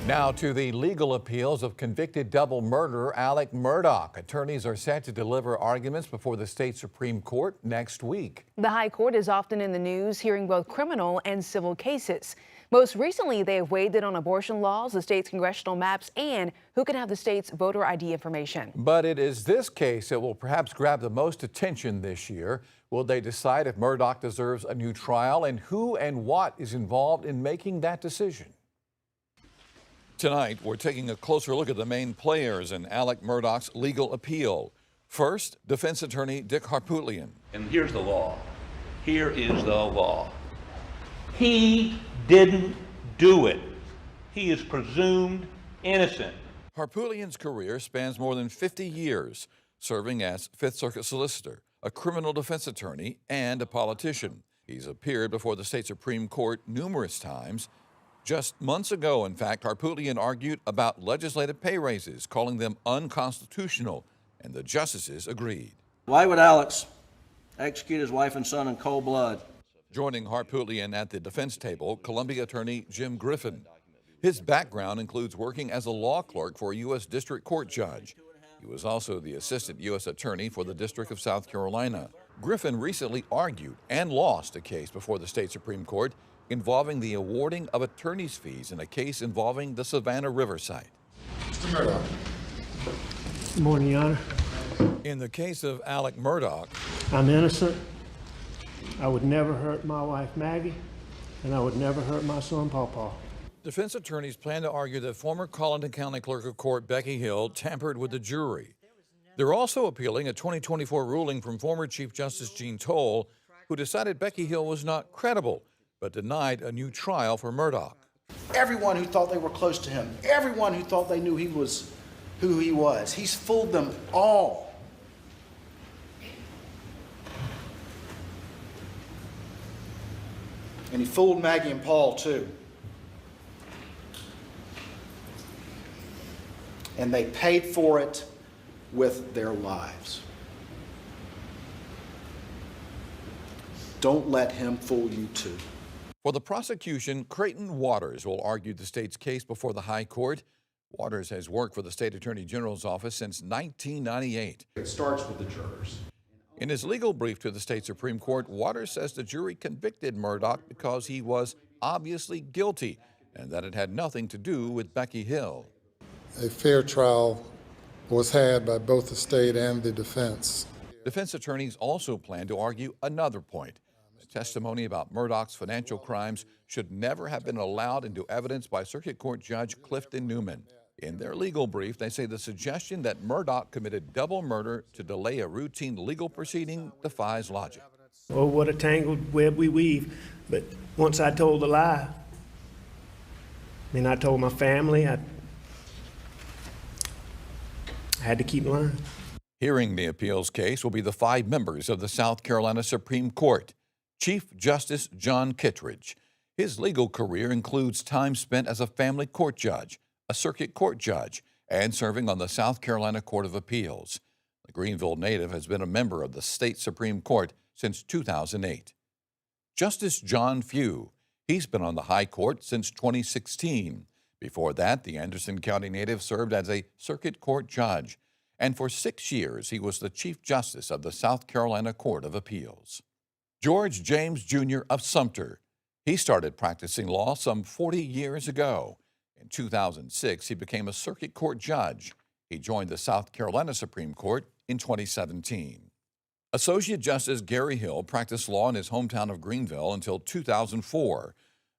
Now to the legal appeals of convicted double murderer Alex Murdaugh. Attorneys are set to deliver arguments before the state Supreme Court next week. The High Court is often in the news, hearing both criminal and civil cases. Most recently, they have weighed in on abortion laws, the state's congressional maps, and who can have the state's voter ID information. But it is this case that will perhaps grab the most attention this year. Will they decide if Murdaugh deserves a new trial, and who and what is involved in making that decision? Tonight, we're taking a closer look at the main players in Alex Murdaugh's legal appeal. First, defense attorney Dick Harpootlian. And here's the law. Here is the law. He didn't do it. He is presumed innocent. Harpootlian's career spans more than 50 years, serving as Fifth Circuit solicitor, a criminal defense attorney, and a politician. He's appeared before the state Supreme Court numerous times. Just months ago, in fact, Harpootlian argued about legislative pay raises, calling them unconstitutional, and the justices agreed. Why would Alex execute his wife and son in cold blood? Joining Harpootlian at the defense table, Columbia attorney Jim Griffin. His background includes working as a law clerk for a U.S. District Court judge. He was also the assistant U.S. attorney for the District of South Carolina. Griffin recently argued and lost a case before the state Supreme Court involving the awarding of attorney's fees in a case involving the Savannah River site. Mr. Murdaugh. Good morning, Your Honor. In the case of Alex Murdaugh, I'm innocent. I would never hurt my wife, Maggie, and I would never hurt my son, Pawpaw. defense attorneys plan to argue that former Colleton County Clerk of Court Becky Hill tampered with the jury. They're also appealing a 2024 ruling from former Chief Justice Jean Toll, who decided Becky Hill was not credible, but denied a new trial for Murdaugh. Everyone who thought they were close to him, everyone who thought they knew he was who he was, he's fooled them all. And he fooled Maggie and Paul too. And they paid for it with their lives. Don't let him fool you too. For the prosecution, Creighton Waters will argue the state's case before the High Court. Waters has worked for the State Attorney General's office since 1998. It starts with the jurors. In his legal brief to the state Supreme Court, Waters says the jury convicted Murdaugh because he was obviously guilty and that it had nothing to do with Becky Hill. A fair trial was had by both the state and the defense. Defense attorneys also plan to argue another point. The testimony about Murdaugh's financial crimes should never have been allowed into evidence by Circuit Court Judge Clifton Newman. In their legal brief, they say the suggestion that Murdaugh committed double murder to delay a routine legal proceeding defies logic. Oh, what a tangled web we weave. But once I told the lie, I told my family, I had to keep lying. Hearing the appeals case will be the 5 members of the South Carolina Supreme Court. Chief Justice John Kittredge. His legal career includes time spent as a family court judge, a circuit court judge, and serving on the South Carolina Court of Appeals. The Greenville native has been a member of the state Supreme Court since 2008. Justice John Few. He's been on the High Court since 2016. Before that, the Anderson County native served as a circuit court judge, and for 6 years he was the Chief Justice of the South Carolina Court of Appeals. George James Jr. of Sumter. He started practicing law some 40 years ago. In 2006, he became a circuit court judge. He joined the South Carolina Supreme Court in 2017. Associate Justice Gary Hill practiced law in his hometown of Greenville until 2004.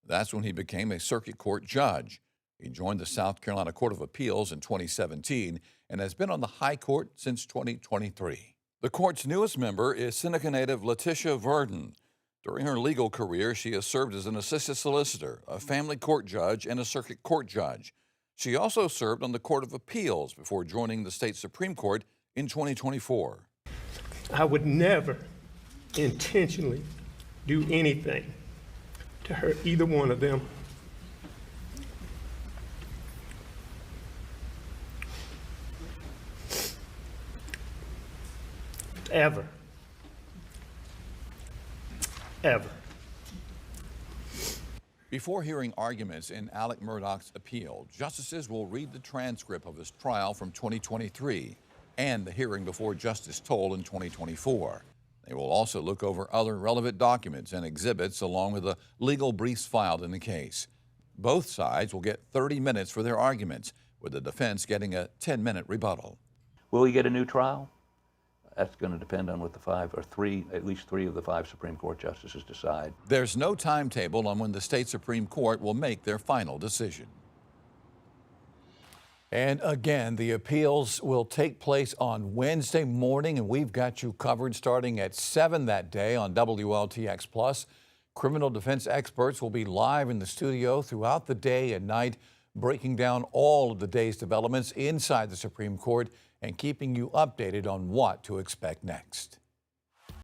That's when he became a circuit court judge. He joined the South Carolina Court of Appeals in 2017 and has been on the High Court since 2023. The court's newest member is Seneca native Letitia Verdon. During her legal career, she has served as an assistant solicitor, a family court judge, and a circuit court judge. She also served on the Court of Appeals before joining the state Supreme Court in 2024. I would never intentionally do anything to hurt either one of them. Ever. Ever. Before hearing arguments in Alex Murdaugh's appeal, justices will read the transcript of his trial from 2023 and the hearing before Justice Toll in 2024. They will also look over other relevant documents and exhibits along with the legal briefs filed in the case. Both sides will get 30 minutes for their arguments, with the defense getting a 10-minute rebuttal. Will we get a new trial? That's going to depend on what at least three of the 5 Supreme Court justices decide. There's no timetable on when the state Supreme Court will make their final decision. And again, the appeals will take place on Wednesday morning, and we've got you covered starting at 7 that day on WLTX+. Criminal defense experts will be live in the studio throughout the day and night, breaking down all of the day's developments inside the Supreme Court and keeping you updated on what to expect next.